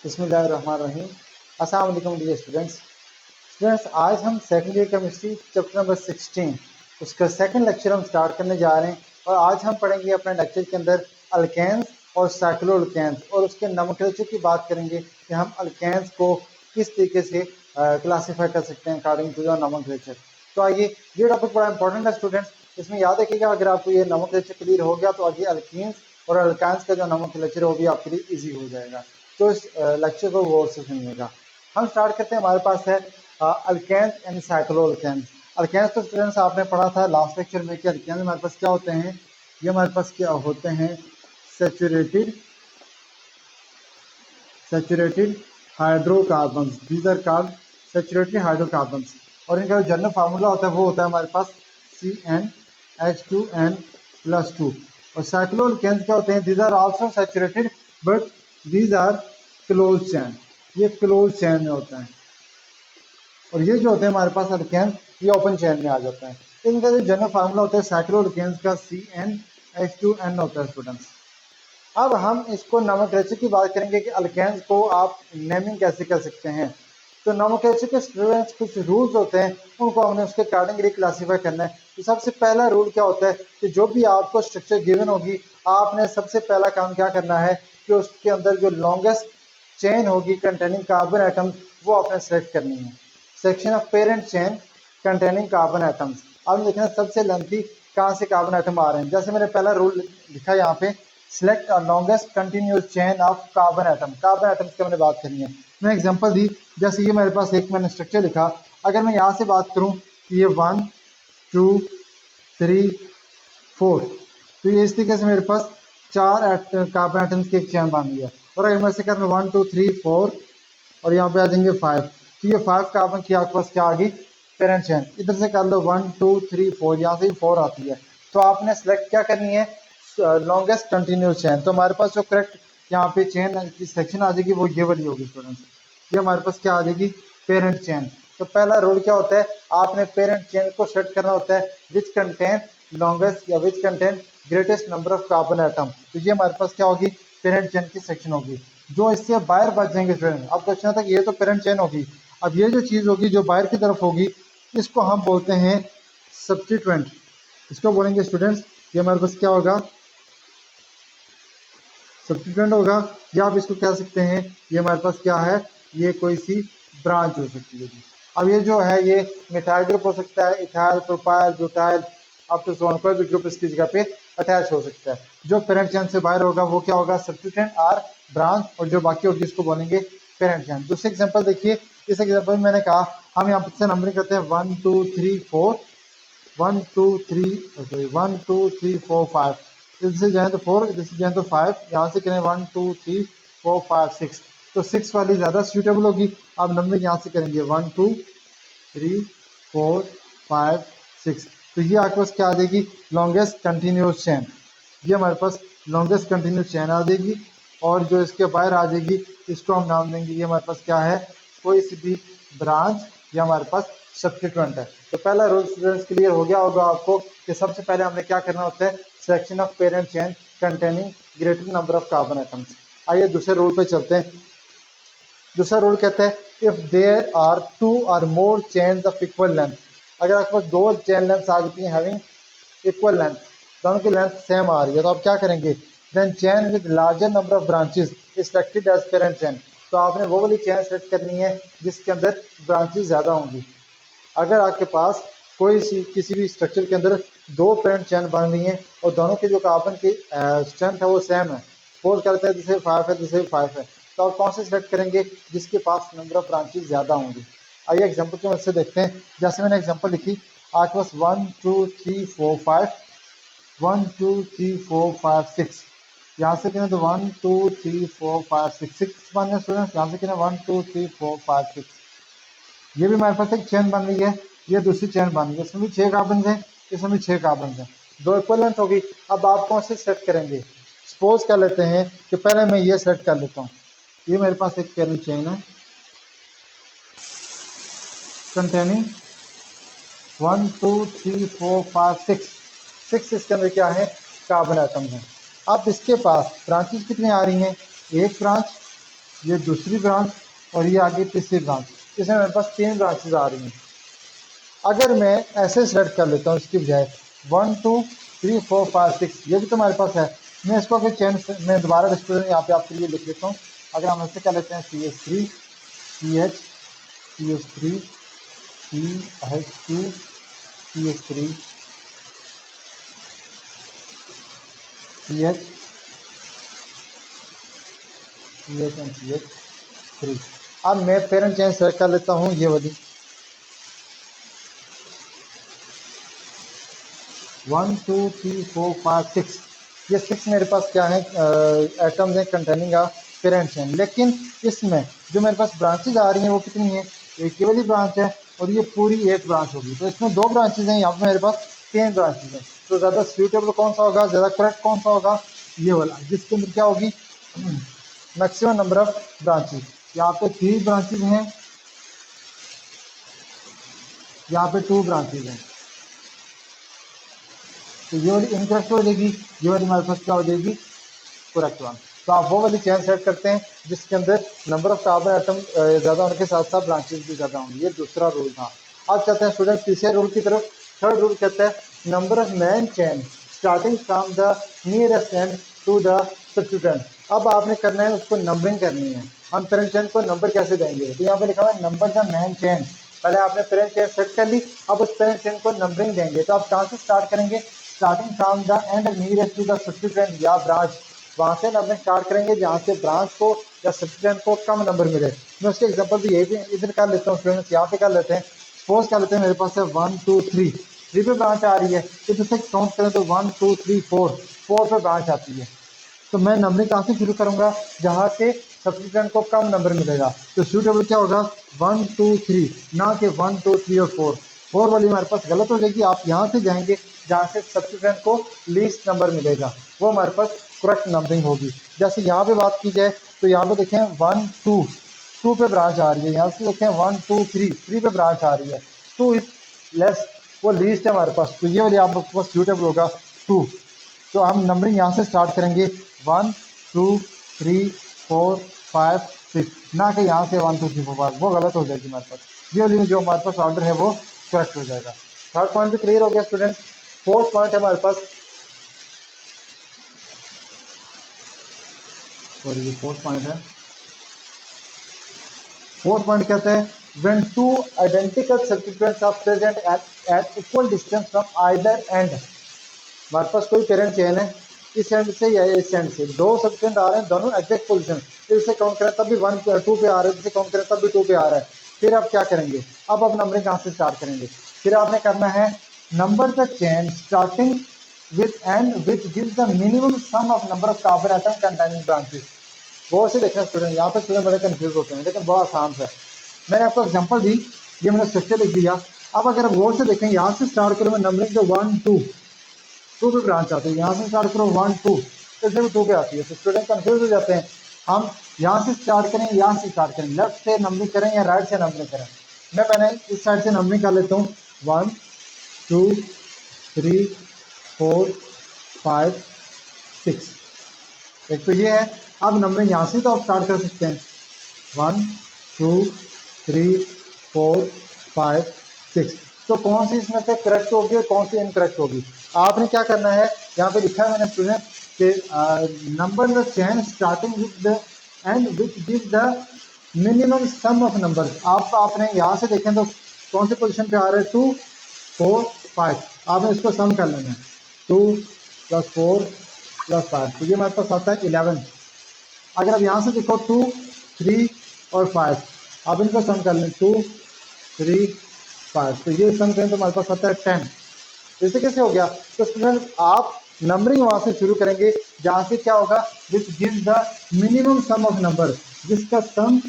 बिस्मिल्लाहिर्रहमानिर्रहीम। अस्सलाम वालेकुम डियर स्टूडेंट्स, आज हम second year chemistry chapter number 16 उसका सेकंड लेक्चर हम स्टार्ट करने जा रहे हैं। और आज हम पढ़ेंगे अपने लेक्चर के अंदर अल्केन्स और साइक्लोअल्केन्स, और उसके नोमेनक्लेचर की बात करेंगे कि हम अल्केन्स को किस तरीके से क्लासीफाई कर सकते हैं अकॉर्डिंग टू द नोमेनक्लेचर। तो आइए, ये टॉपिक बड़ा इंपॉर्टेंट है स्टूडेंट्स, इसमें याद रखिएगा। अगर आपको ये नोमेनक्लेचर क्लियर हो गया तो आगे अल्केन्स और अल्कान्स का जो नोमेनक्लेचर है वो भी आपके लिए ईजी हो जाएगा। तो इस लेक्चर को गौर से सुनिएगा। हम स्टार्ट करते हैं। हमारे पास है अल्केन्स एंड साइक्लोअल्केन्स। अल्केन्स तो स्टूडेंट्स आपने पढ़ा था लास्ट लेक्चर में कि अल्केन्स हमारे पास क्या होते हैं। ये हमारे पास क्या होते हैं, saturated hydrocarbons. These are called saturated hydrocarbons. और इनका जो जनरल फार्मूला होता है वो होता है हमारे पास CnH2n+2। और साइक्लोअल्केन्स क्या होते हैं, these are also saturated but these are close chain. ये क्लोज चैन में होता है। और ये जो होते हैं हमारे पास अल्केन्स, ये ओपन चैन में आ जाता है। इनका जो जनरल फार्मूला होता है साइक्लोअल्केन्स का CnH2n होता है स्टूडेंट्स। अब हम इसको नोमेनक्लेचर की बात करेंगे कि अल्केन्स को आप नेमिंग कैसे कर सकते हैं। तो नोमेनक्लेचर के स्टूडेंट्स कुछ रूल्स होते हैं, उनको हमने उसके अकॉर्डिंगली क्लासीफाई करना है। तो सबसे पहला रूल क्या होता है कि जो भी आपको स्ट्रक्चर गिवन होगी, आपने सबसे पहला काम क्या करना है कि उसके अंदर जो लॉन्गेस्ट चेन होगी कंटेनिंग कार्बन एटम्स, वो आपने सेलेक्ट करनी है। Section of parent chain containing carbon atoms. अब देखना सबसे लेंथी कहाँ से कार्बन एटम आ रहे हैं। जैसे मैंने पहला रूल लिखा यहाँ पे, select longest continuous chain of carbon atom. Carbon atoms की मैंने बात करनी है। मैं एग्जांपल दी, जैसे ये मेरे पास एक मैंने स्ट्रक्चर लिखा। अगर मैं यहाँ से बात करूँ कि ये 1 2 3 4, तो ये इस तरीके से मेरे पास 4 कार्बन एटम्स की एक चेन बन गई है। और अगर मैं से कर 1 2 3 4 और यहाँ पे आ जाएंगे 5, तो ये 5 कार्बन की आपके पास क्या आ गई, पेरेंट चेन। इधर से कर लो 1 2 3 4, यहाँ से 4 आती है। तो आपने सेलेक्ट क्या करनी है, लॉन्गेस्ट कंटिन्यूस चेन। तो हमारे पास जो करेक्ट यहाँ पे चेन की सेक्शन आ जाएगी वो ये वाली होगी स्टूडेंट्स। ये हमारे पास क्या आ जाएगी, पेरेंट चेन। तो पहला रूल क्या होता है, आपने पेरेंट चेन को सेट करना होता है विच कंटेन लॉन्गेस्ट या which contain greatest number of carbon atom. तो ये हमारे पास क्या होगी, पेरेंट चेन की सेक्शन होगी। जो इससे बाहर बच जाएंगे स्टूडेंट, अब क्वेश्चन था कि ये तो पेरेंट चेन होगी, अब ये जो चीज होगी जो बाहर की तरफ होगी, इसको हम बोलते हैं सब्स्टिट्यूएंट। इसको बोलेंगे स्टूडेंट्स, ये हमारे पास क्या होगा, सब्स्टिट्यूएंट होगा। या आप इसको कह सकते हैं ये हमारे पास क्या है, ये कोई सी ब्रांच हो सकती है जी। अब ये जो है ये मिथाइल ग्रुप हो सकता है, इथाइल, प्रोपाइल, ब्यूटाइल, अब तो सोन कोई भी ग्रुप इसकी जगह पे अटैच हो सकता है। जो पेरेंट चेन से बाहर होगा वो क्या होगा, सब्स्टिट्यूएंट और ब्रांच, और जो बाकी होगी इसको बोलेंगे पेरेंट चेन। दूसरे एग्जांपल देखिए, इस एग्जांपल में मैंने कहा हम यहाँ से नंबरिंग करते हैं 1 2 3 4, 1 2 3 1 2 3 4 5, इधर से जाए तो 4, इधर से जाए तो 5, यहाँ से करें 1 2 3 4 5 6, तो 6 वाली ज़्यादा सूटेबल होगी। अब नंबर यहाँ से करेंगे 1 2 3 4 5 6, तो ये आपके पास क्या आ जाएगी, लॉन्गेस्ट कंटिन्यूस चेन। ये हमारे पास लॉन्गेस्ट कंटिन्यूस चेन आ जाएगी। और जो इसके बाहर आ जाएगी इसको हम नाम देंगे, ये हमारे पास क्या है, कोई सी भी ब्रांच या हमारे पास सब्स्टिट्यूएंट है। तो पहला रूल स्टूडेंट्स क्लियर हो गया होगा आपको कि सबसे पहले हमने क्या करना होता है, selection of parent chain containing greater number of carbon atoms. आइए दूसरे रूल पे चलते हैं। दूसरा रूल कहता है इफ देयर आर 2 और मोर चेन्स ऑफ इक्वल लेंथ। अगर आपके पास 2 चेन लेंथ आ जाती हैं हैविंग इक्वल लेंथ, दोनों की लेंथ सेम आ रही है, तो आप क्या करेंगे, then chain with larger number of branches is selected as parent chain. तो आपने वो वाली चेन सेलेक्ट करनी है जिसके अंदर ब्रांचेस ज़्यादा होंगी। अगर आपके पास कोई सी किसी भी स्ट्रक्चर के अंदर 2 पेरेंट चेन बन रही हैं और दोनों के जो कार्बन की स्ट्रेंथ है वो सेम है, फोर्स करते हैं जैसे 5 है जैसे 5 है, तो आप कौन से सेलेक्ट करेंगे, जिसके पास नंबर ऑफ ब्रांचेस ज़्यादा होंगी। आइए एग्जांपल की मदद से देखते हैं। जैसे मैंने एग्जांपल लिखी, आपके पास 1 2 3 4 5, 1 2 3 4 5 6, यहाँ से कितने, तो 1 2 3 4 5 6 6 बन गए स्टूडेंट्स। यहाँ से कितने 1 2 3 4 5 6, ये भी हमारे पास एक चेन बन रही है, ये दूसरी चेन बन रही है, इसमें भी 6 कार्बन हैं, इसमें भी 6 कार्बन हैं, 2 इक्वलेंट होगी। अब आप कौन से सेलेक्ट करेंगे, सपोज कर लेते हैं कि पहले मैं ये सेलेक्ट कर लेता हूँ। ये मेरे पास एक पेरेंट चेन है कंटेनिंग 1 2 3 4 5 6, 6 इसके अंदर क्या है, कार्बन एटम है। अब इसके पास ब्रांचेस कितनी आ रही हैं, एक ब्रांच, ये दूसरी ब्रांच और ये आगे तीसरी ब्रांच, इसमें मेरे पास 3 ब्रांचेज आ रही हैं। अगर मैं ऐसे सेलेक्ट कर लेता हूँ इसकी बजाय 1 2 3 4 5 6, ये भी तो हमारे पास है। मैं इसको अगर चेंज, मैं दोबारा डिस्प्ले यहाँ पे आपके लिए लिख लेता हूँ। अगर हम ऐसे कर लेते हैं CH3 CH CH3 CH2 CH3 CH CH and CH3। अब मैं पेरेंट चेंज सेलेक्ट कर लेता हूँ, ये वाली 1 2 3 4 5 6, ये 6 मेरे पास क्या है एटम्स हैं कंटेनिंग आ पेरेंट चेन। लेकिन इसमें जो मेरे पास ब्रांचेज आ रही हैं वो कितनी है, एक ही वाली ब्रांच है और ये पूरी एक ब्रांच होगी। तो इसमें 2 ब्रांचेज हैं, यहाँ पे मेरे पास 3 ब्रांचेज हैं। तो ज़्यादा सूटेबल कौन सा होगा, ज़्यादा करेक्ट कौन सा होगा, ये वाला जिसके अंदर क्या होगी मैक्सिमम नंबर ऑफ ब्रांचेज। यहाँ पे 3 ब्रांचेज हैं, यहाँ पे 2 ब्रांचेज हैं। तो ये वाली इनकरेक्ट हो जाएगी, ये वाली हमारे पास क्या हो जाएगी करेक्ट वन। तो आप वो वाली चेन सेट करते हैं जिसके अंदर नंबर ऑफ कार्बन एटम ज़्यादा होने के साथ साथ ब्रांचेज भी ज़्यादा होंगी। ये दूसरा रूल था। अब चलते हैं स्टूडेंट तीसरे रूल की तरफ। थर्ड रूल कहता है number of main chain starting from the nearest end to the substituent. अब आपने करना है उसको नंबरिंग करनी है। हम पेरेंट चेन को नंबर कैसे देंगे, तो यहाँ पे लिखा हुआ है नंबर द मैन चेन। पहले आपने पेरेंट चेन सेट कर ली, अब उस पेरेंट चेन को नंबरिंग देंगे। तो आप कहाँ से स्टार्ट करेंगे, starting from the end nearest to the substituent या ब्रांच, वहाँ से नंबर स्टार्ट करेंगे जहाँ से ब्रांच को या सब्स्टिट्यूएंट को कम नंबर मिले। मैं उसके एग्जांपल भी यही भी इधर कर लेता हूँ स्टूडेंट्स, यहाँ पे कर लेते हैं। सपोज कर लेते हैं मेरे पास है 1 2 3, 3 पे ब्रांच आ रही है। तो जिससे काउंट करें तो 1 2 3 4, 4 पे ब्रांच आती है। तो मैं नंबरिंग कहाँ से शुरू करूँगा, जहाँ से सब्स्टिट्यूएंट को कम नंबर मिलेगा। तो सूटेबल क्या होगा 1 2 3, ना कि 1 2 3 और 4। 4 वाली हमारे पास गलत हो जाएगी। आप यहाँ से जाएंगे जहाँ से सब्स्टिट्यूएंट को लीस्ट नंबर मिलेगा, वो हमारे पास करेक्ट नंबरिंग होगी। जैसे यहाँ पे बात की जाए तो यहाँ पे देखें 1 2, 2 पे ब्रांच आ रही है। यहाँ से देखें 1 2 3, 3 पे ब्रांच आ रही है। 2 इज लेस, वो लीस्ट है हमारे पास। तो ये वाली आपको पास सूटेबल होगा 2। तो हम नंबरिंग यहाँ से स्टार्ट करेंगे 1 2 3 4 5 6, ना कि यहाँ से 1 2 3 4 5, वो गलत हो जाएगी हमारे पास। ये वाली जो हमारे पास ऑर्डर है वो करेक्ट हो जाएगा। थर्ड पॉइंट भी क्लियर हो गया स्टूडेंट। फोर्थ पॉइंट है हमारे पास, सॉरी ये फोर्थ पॉइंट है। फोर्थ पॉइंट कहते हैं when two identical substituents are present at equal distance from either end। हमारे पास कोई पेरेंट चेन है, इस एंड से या इस एंड से 2 सब्स्टिट्यूएंट आ रहे हैं, दोनों एग्जैक्ट पोजीशन। फिर इसे काउंट करें तब भी 1 2 पे आ रहा है, इसे काउंट करें तब भी 2 पे आ रहा है। फिर आप क्या करेंगे, अब आप नंबरिंग कहाँ से स्टार्ट करेंगे। फिर आपने करना है number the chain starting with and which gives the minimum some of number of carbon atom containing branches. बहुत से देखना स्टूडेंट, यहाँ पे स्टूडेंट बड़े कंफ्यूज होते हैं, लेकिन बहुत आसान है। मैंने आपको एग्जांपल दी, ये मैंने स्ट्रक्चर लिख दिया। अब अगर आप गौर से देखें, यहाँ से स्टार्ट करो मैं नंबरिंग तो 1 2, 2 पे ब्रांच आती है। यहाँ से स्टार्ट करो 1 2, इससे भी 2 पे आती है। तो स्टूडेंट कंफ्यूज हो जाते हैं, हम यहाँ से स्टार्ट करें, यहाँ से स्टार्ट करें, लेफ्ट से नंबरिंग करें या राइट से नंबरिंग करें। मैं पहले इस साइड से नंबरिंग कर लेता हूँ 1 2 3 4 5 6। एक तो ये है। अब नंबरिंग यहाँ से तो आप स्टार्ट कर सकते हैं 1 2 3 4 5 6। तो कौन सी इसमें से करेक्ट होगी और कौन सी इनकरेक्ट होगी, आपने क्या करना है, यहाँ पे लिखा है मैंने स्टूडेंट कि number the chain starting with the and which give the minimum some of number. आप आपने यहाँ से देखें तो कौन से पोजीशन पे आ रहे हैं 2 4 5, आपने इसको सम कर लेना है 2 + 4 + 5, तो ये हमारे पास आता है 11। अगर आप यहाँ से देखो 2 3 और 5, आप इनको सम कर लें 2 3 5, तो ये सम करें तो हमारे पास आता है 10। इससे कैसे हो गया, तो स्टूडेंट आप नंबरिंग वहाँ से शुरू करेंगे जहाँ से क्या होगा which gives the minimum some of number, जिसका सम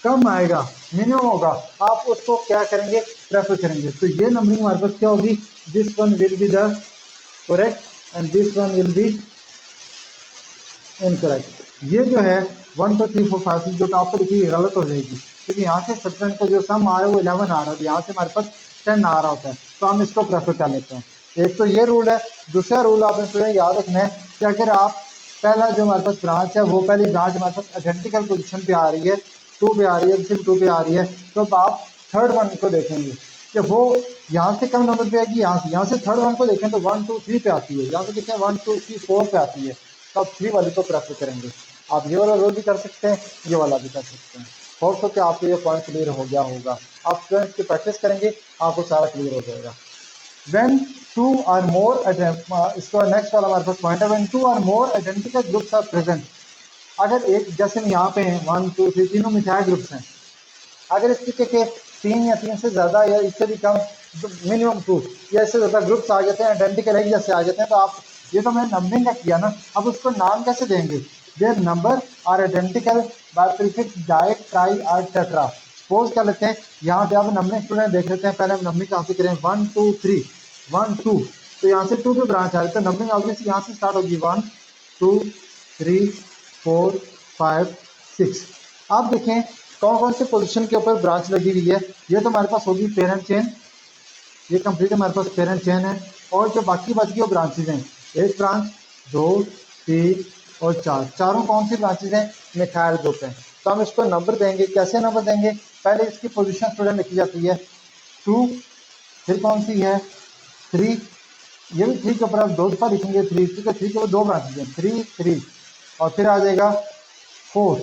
कम आएगा मिनिमम होगा, आप उसको क्या करेंगे प्रेफर करेंगे। तो ये नंबरिंग हमारे पास क्या होगी, this one will be the correct and this one will be incorrect. ये जो है 1 2 3 4 5 जो टॉप पर लिखी गलत हो जाएगी, क्योंकि यहाँ से सब्सटेंस का जो सम आ रहा है वो 11 आ रहा है, यहाँ से हमारे पास 10 आ रहा होता है। तो हम इसको प्रेफर कर लेते हैं। एक तो ये रूल है। दूसरा रूल आपने स्टूडेंट याद रखना है कि अगर आप पहला जो हमारे पास ब्रांच है वो पहली ब्रांच हमारे पास आइडेंटिकल पोजीशन पे आ रही है, 2 पे आ रही है, सिर्फ 2 पे आ रही है। तो अब आप थर्ड वन को देखेंगे कि वो यहाँ से कम नंबर पे आएगी, यहाँ से थर्ड वन को देखें तो 1 2 3 पे आती है, यहाँ से देखें 1 2 3 4 पे आती है। तो आप 3 वाले को प्रेफर करेंगे। आप ये वाला रोल भी कर सकते हैं, ये वाला भी कर सकते हैं। होप सो कि आपको ये पॉइंट क्लियर हो गया होगा। आप स्टूडेंट्स की प्रैक्टिस करेंगे, आपको सारा क्लियर हो जाएगा। When two or more इसका नेक्स्ट वाला हमारे पास पॉइंट है, when two or more identical groups are present। अगर एक, जैसे यहाँ पे हैं 1 2 3 तीनों मिथाइल ग्रुप्स हैं, अगर इस तरीके के 3 या 3 से ज़्यादा या इससे भी कम, मिनिमम 2 या इससे ज़्यादा ग्रुप्स आ जाते हैं, आइडेंटिकल एक जैसे आ जाते हैं, तो आप, ये तो मैंने नंबरिंग का किया ना, अब उसको नाम कैसे देंगे? Their number are identical by prefix di tri और टेट्रा। सपोज कर लेते हैं यहाँ पे आप नंबरिंग स्टूडेंट देख लेते हैं, पहले हम नंबरिंग कहाँ से करें, 1 2 3 1 2, तो यहाँ से 2 पे ब्रांच आ रही है, तो नंबरिंग ऑब्वियसली यहाँ से स्टार्ट होगी 1 2 3 4 5 6। आप देखें कौन कौन से पोजीशन के ऊपर ब्रांच लगी हुई है। ये तो हमारे पास होगी पेरेंट चेन, ये कंप्लीट हमारे पास पेरेंट चेन है। और जो बाकी बच गई वो ब्रांचेज हैं, एक ब्रांच 2 3 और 4, चारों कौन सी ब्रांचेज हैं? मिथाइल ग्रुप हैं। तो हम इसको नंबर देंगे, कैसे नंबर देंगे? पहले इसकी पोजीशन स्टूडेंट लिखी जाती है 2, फिर कौन सी है 3, ये भी 3 के ऊपर आप 2 दफा लिखेंगे 3, क्योंकि 3 के ऊपर 2 ब्रांचेज हैं, 3 3, और फिर आ जाएगा 4।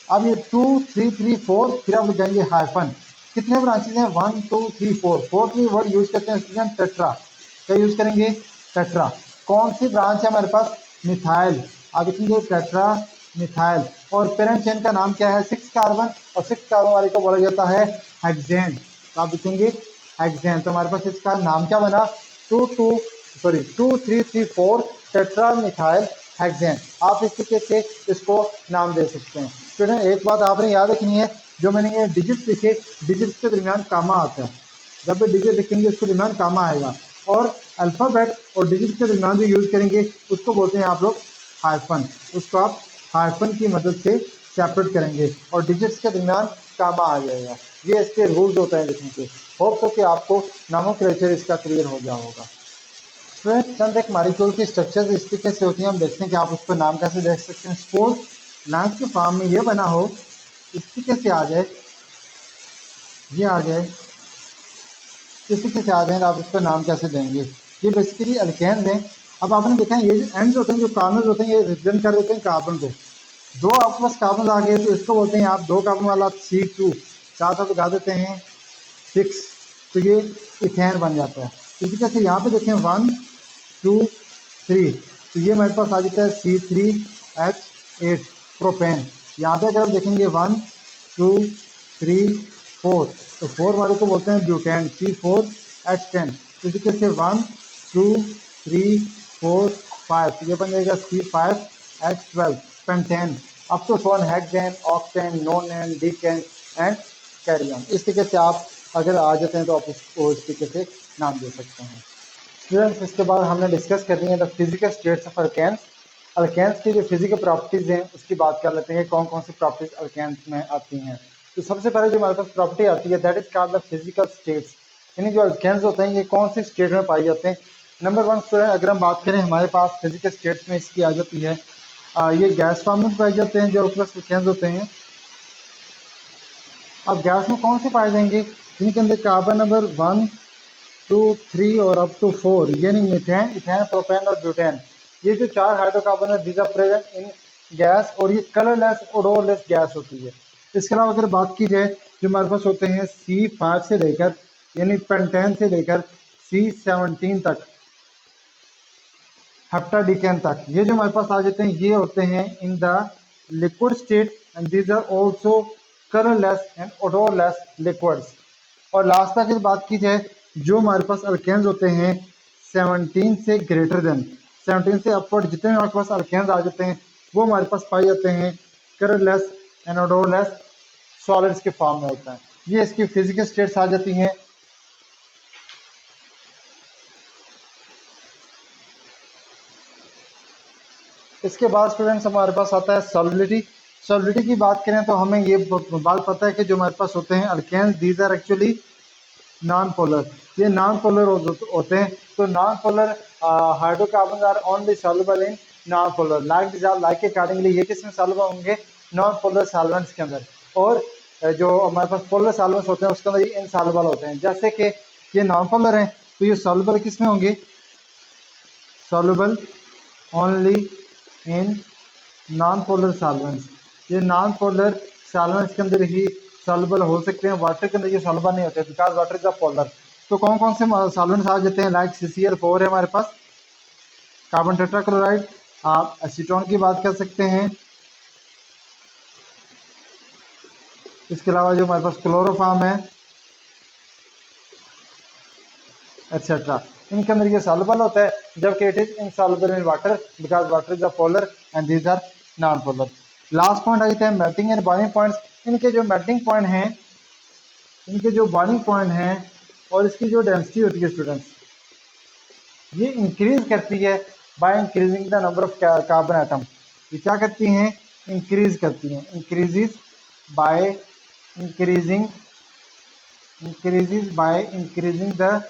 अब ये 2 3 3 4, फिर आप लगाएंगे हाइफन। कितने ब्रांचेज हैं? 1 2 3 4, फोर्थ में वर्ड यूज करते हैं स्टूडेंट टेट्रा। क्या यूज करेंगे? टेट्रा। कौन सी ब्रांच है हमारे पास? मिथाइल। आप देखेंगे टेट्रा मिथाइल। और पेरेंट चेन का नाम क्या है? 6 कार्बन, और 6 कार्बन वाले को बोला जाता है हेक्सेन। तो आप देखेंगे हेक्सेन। तो हमारे पास इसका नाम क्या बना? 2 3 3 4 टेट्रा मिथाइल हेक्सेन। आप इस तरीके से इसको नाम दे सकते हैं। स्टूडेंट एक बात आपने याद रखनी है, जो मैंने ये डिजिट्स लिखे, डिजिट्स के दरमियान कामा आता है। जब भी डिजिट लिखेंगे उसके दरमियान कामा आएगा, और अल्फ़ाबेट और डिजिट के दरमियान जो यूज़ करेंगे उसको बोलते हैं आप लोग हाइफन। उसको आप हाइफन की मदद से सेपरेट करेंगे और डिजिट्स के दरमियान कामा आ जाएगा। ये इसके रूल्स होते हैं लिखने के। होप तो कि आपको नोमेनक्लेचर इसका क्लियर हो गया होगा। फ्रेंड्स, चंद एक मॉलिक्यूल की स्ट्रक्चर इस तरीके से होती हैं, हम देखते हैं कि आप उसको नाम कैसे देख सकते हैं। सपोज लाइन्स के फॉर्म में ये बना हो, इस तरीके से आ जाए, ये आ जाए, इस तरीके से आ जाए, आप इसका नाम कैसे देंगे? ये बेसिकली अल्केन्स हैं। अब आपने देखा है ये जो एंड्स होते हैं, जो कार्बन होते हैं, ये रिप्रेजेंट कर देते हैं कार्बन को। 2 आपके पास कार्बन आ गए तो इसको बोलते हैं आप 2 कार्बन वाला C2, साथ आप लगा देते हैं 6, तो ये इथेन बन जाता है। इसी तरह से यहाँ पे देखें 1 2 3, तो ये हमारे पास आ जाता है C3H8 प्रोपेन। यहाँ पे अगर आप देखेंगे 1 2 3 4, तो 4 वाले को बोलते हैं ब्यूटेन, C4H10। तो इसी तरह से 1 2 3 4 5, तो ये बन जाएगा C5H12 पेंटेन। अप टू फोन hexane, octane, nonane, decane and कैरियन। इस तरीके से आप अगर आ जाते हैं तो आप उसको इस तरीके से नाम दे सकते हैं। स्टूडेंट्स, इसके बाद हमने डिस्कस करनी है the physical states of alkanes. Alkanes की जो फिजिकल प्रॉपर्टीज़ हैं उसकी बात कर लेते हैं, कौन कौन सी प्रॉपर्टीज अल्केन्स में आती हैं। तो सबसे पहले जो हमारे पास प्रॉपर्टी आती है that is called the physical states, यानी जो अल्केन्स होते हैं ये कौन सी स्टेट में पाए जाते हैं। नंबर 1 स्टूडेंट, अगर हम बात करें हमारे पास फिजिकल स्टेट्स में इसकी आ जाती है, ये गैस फॉर्म में पाए जाते हैं जो अल्केन्स होते हैं। अब गैस में कौन से पाए जाएंगे? इनके अंदर कार्बन नंबर 1 2 3 और अप टू 4, यानी मीथेन, इथेन, प्रोपेन और ब्यूटेन। ये जो 4 हाइड्रोकार्बन है these are present in gas, और ये कलरलेस ओडोरलेस गैस होती है। इसके अलावा अगर बात की जाए जो हमारे पास होते हैं C5 से लेकर, यानी पेंटेन से लेकर C17 तक, हेप्टाडीकेन तक, ये जो हमारे पास आ जाते हैं ये होते हैं in the liquid state and these are also colourless and odourless liquids. और लास्ट तक अगर बात की जाए जो हमारे पास अल्केन्स होते हैं 17 से ग्रेटर देन 17 से अपवर्ड जितने हमारे पास अल्केन्स आ जाते हैं वो हमारे पास पाए जाते हैं कलरलेस एंड ओडोरलेस सॉलिड्स के फॉर्म में होता है। ये इसकी फिजिकल स्टेट्स आ जाती हैं। इसके बाद स्टूडेंट्स हमारे पास आता है सॉल्युबिलिटी। सॉल्युबिलिटी की बात करें तो हमें ये बात पता है कि जो हमारे पास होते हैं alkanes these are actually non polar, ये नॉन पोलर होते हैं। तो non polar hydrocarbon are only soluble in non polar, like के अकॉर्डिंगली ये किसमें सॉल्व होंगे, नॉन पोलर सॉल्वेंट्स के अंदर। और जो हमारे पास पोलर सॉल्वेंट्स होते हैं उसके अंदर ये इनसॉल्युबल होते हैं। जैसे कि ये नॉन पोलर हैं तो ये सॉल्युबल किस में होंगे, soluble only in non polar solvents. ये नॉन पोलर सॉल्वेंट्स के अंदर ही सॉल्युबल हो सकते हैं, वाटर के अंदर ये सॉल्युबल नहीं होते because water is a polar. तो कौन कौन से सॉल्वेंट्स आ जाते हैं, लाइक CCl4 है हमारे पास, कार्बन टेट्राक्लोराइड, आप एसीटोन की बात कर सकते हैं। इसके अलावा जो हमारे पास क्लोरोफॉर्म है एक्सेट्रा, इनके अंदर ये सॉल्युबल होता है, जबकि it is insoluble in water because water is a polar and these are non polar. Last point आ जाते हैं मेल्टिंग एंड बॉइलिंग पॉइंट्स। इनके जो मेल्टिंग पॉइंट हैं, इनके जो बॉइलिंग पॉइंट हैं और इसकी जो डेंसिटी होती है स्टूडेंट्स, ये इंक्रीज करती है by increasing the number of carbon atom. ये क्या करती हैं, इंक्रीज करती हैं, increases by increasing the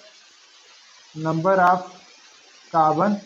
number of carbon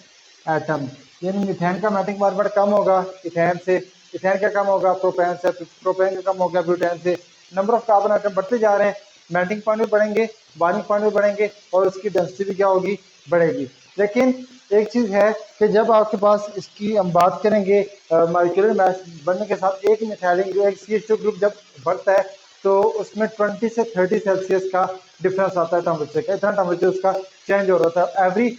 atom. यानी मिथेन का मेल्टिंग पॉइंट कम होगा इथेन से, इथेन का कम होगा प्रोपेन से, प्रोपेन का कम होगा ब्यूटेन से। नंबर ऑफ कार्बन एटम बढ़ते जा रहे हैं, मेल्टिंग पॉइंट भी बढ़ेंगे, बॉइलिंग पॉइंट भी बढ़ेंगे और उसकी डेंसिटी भी क्या होगी, बढ़ेगी। लेकिन एक चीज़ है कि जब आपके पास इसकी हम बात करेंगे मॉलिक्यूलर मास बनने के साथ, एक मिथाइलिन जो एक CH2 ग्रुप जब बढ़ता है तो उसमें 20 से 30 सेल्सियस का डिफरेंस आता है टेम्परेचर का, इतना टेम्परेचर उसका चेंज हो रहा था एवरी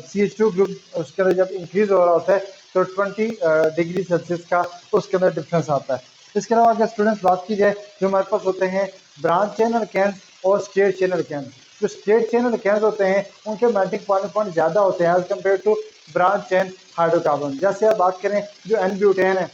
CH2 ग्रुप उसके अंदर जब इंक्रीज हो रहा होता है तो 20 डिग्री सेल्सियस का उसके अंदर डिफरेंस आता है। इसके अलावा अगर स्टूडेंट्स बात की जाए जो हमारे पास होते हैं ब्रांच चेन अल्केन्स और स्ट्रेट चेन अल्केन्स। जो स्ट्रेट चेन अल्केन्स होते हैं उनके मेल्टिंग पॉइंट ज़्यादा होते हैं as compare to branch chain hydrocarbon. जैसे आप बात करें जो N-ब्यूटेन है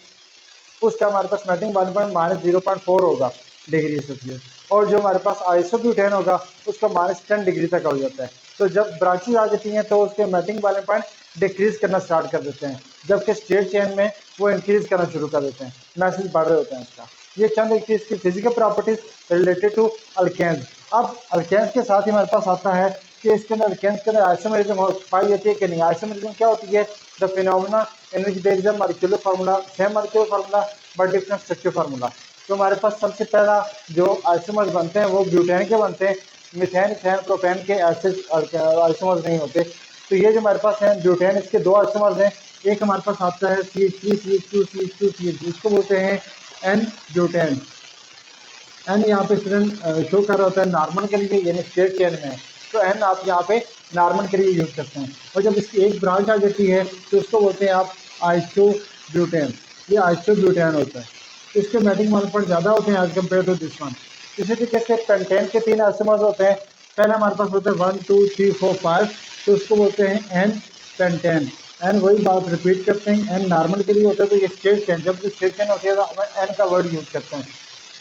उसका हमारे पास मेल्टिंग पॉइंट -0.4 होगा डिग्री सेल्सियस, और जो हमारे पास आइसोब्यूटेन होगा उसका -10 डिग्री तक हो जाता है। तो जब ब्रांचेज आ जाती हैं तो उसके मेल्टिंग पॉइंट डिक्रीज करना स्टार्ट कर देते हैं, जबकि स्ट्रेट चेन में वो इंक्रीज करना शुरू कर देते हैं, मैसेज बढ़ रहे होते हैं इसका। ये चंद एक चीज़ की physical properties related to alkanes. अब अल्केन्स के साथ ही हमारे पास आता है कि इसके अंदर अल्केन्स के अंदर आइसोमेरिज्म पाई जाती है कि नहीं। आइसोमेरिज्म क्या होती है, the phenomena in which there is a molecular formula, same molecular formula but different structure formula. तो हमारे पास सबसे पहला जो आइसोमर्स बनते हैं वो ब्यूटेन के बनते हैं, मिथेन इथेन प्रोपेन के ऐसे आइसोमर्स नहीं होते। तो ये जो हमारे पास है ब्यूटेन, इसके दो आइसोमर्स हैं, एक हमारे पास आता है CH3 CH2 CH2 CH2, इसको बोलते हैं N ब्यूटेन। N यहाँ पे स्टूडेंट शो कर रहा होता है नॉर्मल के लिए, यानी स्ट्रेट चेन में, तो N आप यहाँ पे नॉर्मल के लिए यूज करते हैं। और जब इसकी एक ब्रांच आ जाती है तो उसको बोलते हैं आप आइसोब्यूटेन। ये आइसोब्यूटेन होता है, इसके मेल्टिंग पॉइंट ज़्यादा होते हैं as compare to this one. इसी तरीके से पेंटेन के 3 आइसोमर्स होते हैं। पहले हमारे पास होते हैं 1 2 3 4 5, तो उसको बोलते हैं N पेंटेन। N वही बात रिपीट करते हैं, N नॉर्मल के लिए होता है तो ये स्ट्रेट चेन, जब स्ट्रेट चेन होती है तो हम N का वर्ड यूज करते हैं।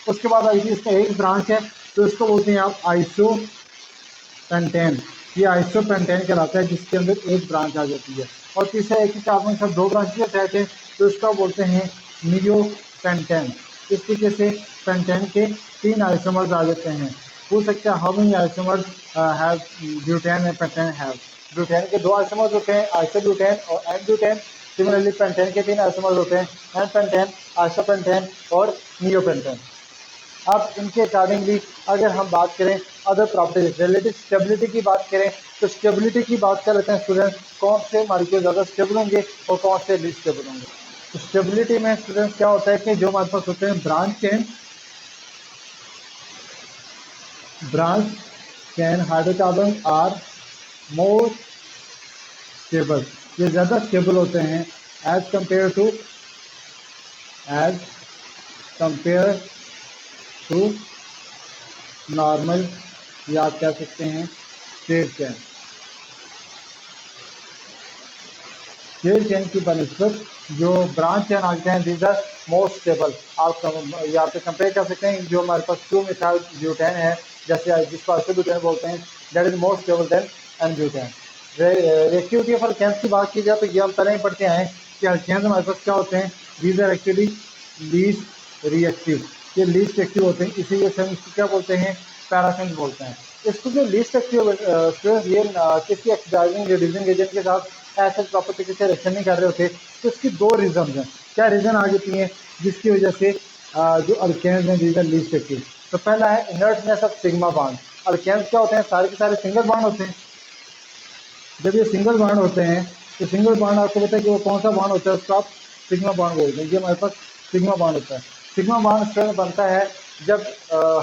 उसके बाद आई थी इसका एक ब्रांच है तो इसको बोलते हैं आप आइसो पेंटेन। ये आइसो पेंटेन कहलाता है जिसके अंदर एक ब्रांच आ जाती है। और तीसरा एक ही कार्बन सब 2 ब्रांचेज अटैच है तो इसका बोलते हैं नियो पेंटेन। इस तरीके से पेंटेन के 3 आइसोमर्स आ जाते हैं। पूछ सकते हैं how many isomers have butane and pentane have. Butane के 2 आइसोमर्स होते हैं, आइसोब्यूटेन और N-ब्यूटेन। सिमिलरली पेंटेन के 3 आइसोमर्स होते हैं, N-पेंटेन, आइसोपेंटेन और नियोपेंटेन। अब इनके अकॉर्डिंगली अगर हम बात करें अदर प्रॉपर्टीज, रिलेटिव स्टेबिलिटी की बात करें तो स्टेबिलिटी की बात कर लेते हैं स्टूडेंट, कौन से मॉलिक्यूल ज़्यादा स्टेबल होंगे और कौन से लीस्ट स्टेबल होंगे। तो स्टेबिलिटी में स्टूडेंट क्या होता है कि जो हमारे पास होते हैं branch chain hydrocarbon are more stable, ये ज़्यादा स्टेबल होते हैं एज कंपेयर टू नॉर्मल, या आप कह सकते हैं स्ट्रेट चेन। स्ट्रेट चेन की बनस्पत जो ब्रांच चेन आते हैं दीज आर मोस्ट स्टेबल। आप यहाँ पे कंपेयर कर सकते हैं जो हमारे पास 2 मिथाइल ब्यूटेन है, जैसे जिसको आइसोब्यूटेन बोलते हैं, that is most stable than N butane. Reactivity of alkanes की बात की जाए तो ये हम पहले ही पढ़ते हैं कि अल्केन्स हमारे पास क्या होते हैं, these are actually least reactive, ये लीस्ट एक्टिव होते हैं, इसीलिए हम इसको क्या बोलते हैं, पैराफिन बोलते हैं। इसको जो लीस्ट एक्टिव ये किसी ऑक्सीडाइजिंग रिड्यूसिंग एजेंट के साथ ऐसे प्रॉपर तरीके से रिएक्शन नहीं कर रहे होते। तो इसकी दो रीजन हैं। क्या रीजन आ जाती हैं जिसकी वजह से जो अल्केन्स हैं दीज आर लीस्ट एक्टिव। तो पहला है inertness of sigma bond. Alkanes क्या होते हैं, सारे के सारे सिंगल बॉन्ड होते हैं। जब ये सिंगल बॉन्ड होते हैं तो सिंगल बॉन्ड आपको पता है कि वो कौन सा बॉन्ड होता है, उसको आप सिग्मा बॉन्ड बोलते हैं। ये हमारे पास सिग्मा बॉन्ड होता है। सिग्मा बॉन्ड इस तरह बनता है जब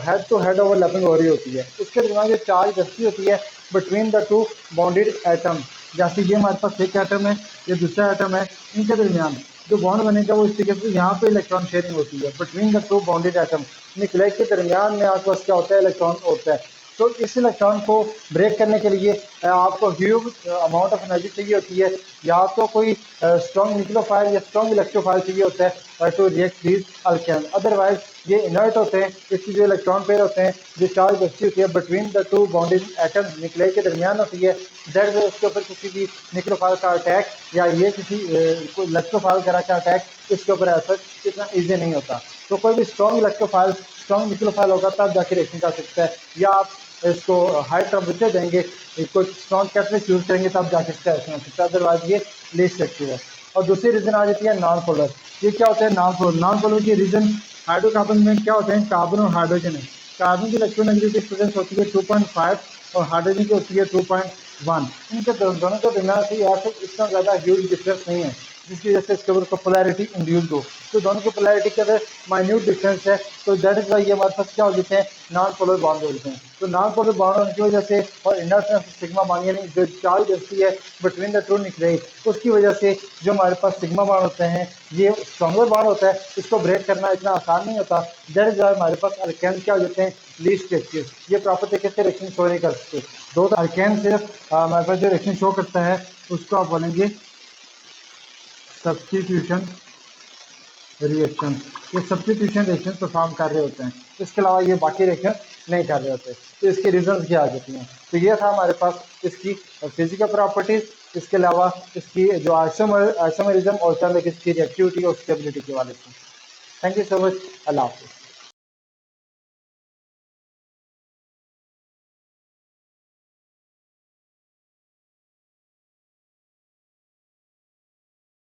हेड टू हेड ओवरलैपिंग हो रही होती है, उसके दरमियान जो चार्ज दस्ती होती है between the two bonded atom. जैसे ये हमारे पास एक एटम है, ये दूसरा एटम है, इनके दरमियान जो बॉन्ड बनेगा वो इस तरीके से यहाँ पे इलेक्ट्रॉन शेयरिंग होती है between the two bonded atom. Nucleus के दरमियान में आपके पास क्या होता है, इलेक्ट्रॉन होता है। तो इस इलेक्ट्रॉन को ब्रेक करने के लिए आपको ह्यूज अमाउंट ऑफ एनर्जी चाहिए होती है, या तो कोई स्ट्रॉन्ग न्यूक्लियोफाइल या स्ट्रॉन्ग इलेक्ट्रोफाइल चाहिए होता है to react these alkane. Otherwise ये इनर्ट होते हैं। इसकी जो इलेक्ट्रॉन पेयर होते हैं, जो चार्ज बची होती है between the two bonded atom, nucleus के दरमियान होती है, दैट वे उसके ऊपर किसी भी न्यूक्लियोफाइल का अटैक या ये किसी इलेक्ट्रोफाइल वगैरह का अटैक इसके ऊपर ऐसा इतना ईजी नहीं होता। तो कोई भी स्ट्रॉन्ग इलेक्ट्रोफाइल, स्ट्रॉन्ग न्यूक्लियोफाइल होगा तब जाके रिएक्शन कर सकता है, या आप इसको हाई टेम्परेचर देंगे, इसको स्ट्रॉन्ग कैटलिस्ट यूज करेंगे तब जाके इसका रिएक्शन हो सकता है, अदरवाइज ये लीस्ट एक्टिव है। और दूसरी रीजन आ जाती है नॉन पोलर। ये क्या होता है नॉन पोलर? नॉन पोलर की रीजन हाइड्रोकार्बन में क्या होते हैं, कार्बन और हाइड्रोजन है। कार्बन की इलेक्ट्रोनेगेटिविटी प्रेजेंस होती है 2.5 और हाइड्रोजन की होती है 2.1। इनके दोनों के दरमियान से ऐसे इतना ज़्यादा ह्यूज डिफरेंस नहीं है जिसकी वजह से इसके ऊपर पोलैरिटी इंड्यूस्ड हो। तो दोनों की पोलैरिटी के अंदर माइन्यूट डिफरेंस है, तो दैट इज वाई ये हमारे पास क्या हो जाते हैं, नॉन पोलर बॉन्ड बोलते हैं। तो नॉन पोलर बॉन्ड होने की वजह से और इनर्टनेस सिग्मा बॉन्ड यानी जो चार्ज होती है बिटवीन द टू न्यूक्लियस, उसकी वजह से जो हमारे पास सिग्मा बॉन्ड होते हैं ये स्ट्रॉन्गर बॉन्ड होता है, इसको ब्रेक करना इतना आसान नहीं होता। दैट इज वाई हमारे पास अल्केन क्या हो जाते हैं, लीस्ट एक्टिव। ये प्रॉपर तरीके से रिएक्शन शो नहीं कर सकते। दो अल्केन सिर्फ हमारे पास जो रिएक्शन शो करता है उसको आप बोलेंगे सब्स्टिट्यूशन रिएक्शन। ये सब्स्टिट्यूशन रिएक्शन परफॉर्म कर रहे होते हैं, इसके अलावा ये बाकी रिएक्शन नहीं कर रहे होते। तो इसकी रीजंस क्या आ जाती हैं? तो ये था हमारे पास इसकी फिजिकल प्रॉपर्टीज, इसके अलावा इसकी जो आइसोमरिज्म और इसकी रिएक्टिविटी और स्टेबिलिटी के वाले से। Thank you so much. अल्लाह हाफिज़।